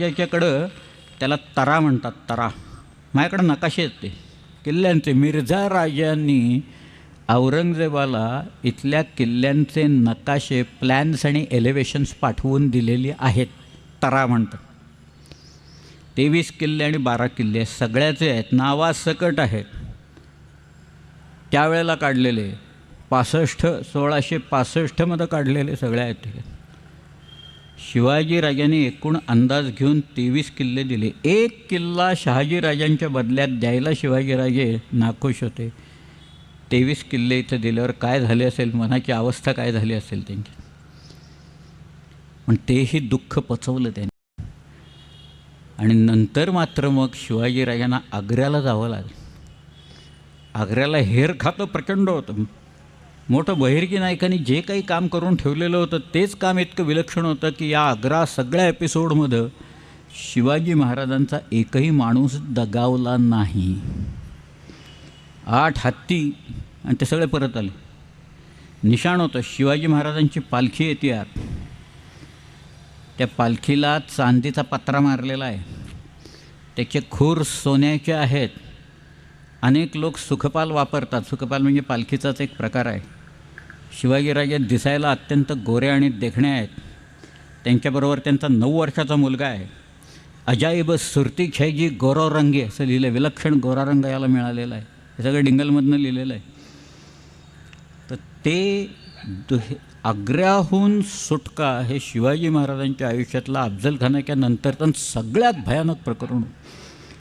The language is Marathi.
याच्याकडं त्याला तरा म्हणतात. तरा माझ्याकडं नकाशे आहेत ते किल्ल्यांचे. मिर्झा राजांनी औरंगजेबाला इथल्या किल्ल्यांचे नकाशे, प्लॅन्स आणि एलिव्हेशन्स पाठवून दिलेली आहेत. तरा म्हणतात. 23 किल्ले आणि 12 किल्ले सगळ्याचे आहेत, नावासकट आहेत. त्यावेळेला काढलेले 1665मध्ये काढलेले सगळे आहेत ते. शिवाजीराजांनी एकूण अंदाज घेऊन 23 किल्ले दिले. एक किल्ला शहाजीराजांच्या बदल्यात द्यायला शिवाजीराजे नाखुश होते. 23 किल्ले इथं दिल्यावर काय झाले असेल, मनाची अवस्था काय झाली असेल त्यांची. पण तेही दुःख पचवलं त्यांनी. आणि नंतर मात्र मग शिवाजीराजांना आग्र्याला जावं लागलं. आग्र्याला हेर खातं प्रचंड होतं. मोठं बहिर्जी नायकांनी जे काही काम करून ठेवलेलं होतं तेच काम इतकं विलक्षण होतं की या आग्रा सगळ्या एपिसोडमध्ये शिवाजी महाराजांचा एकही माणूस दगावला नाही. 8 हत्ती आणि ते सगळे परत आले. निशाण होतं. शिवाजी महाराजांची पालखी येते आत. त्या पालखीला चांदीचा पत्रा मारलेला आहे. त्याचे खूर सोन्याचे आहेत. अनेक लोक सुखपाल वापरतात. सुखपाल म्हणजे पालखीचाच एक प्रकार आहे. शिवाजीराजे दिसायला अत्यंत गोरे आणि देखणे आहेत. त्यांच्याबरोबर त्यांचा 9 वर्षाचा मुलगा आहे. अजाईब सुरती छायजी गोरारंगी असं लिहिलं. विलक्षण गोरारंग याला मिळालेला आहे. हे सगळं डिंगलमधनं लिहिलेलं आहे. तर ते आग्र्याहून सुटका हे शिवाजी महाराजांच्या आयुष्यातला अफजलखानाच्या नंतरचं सगळ्यात भयानक प्रकरण.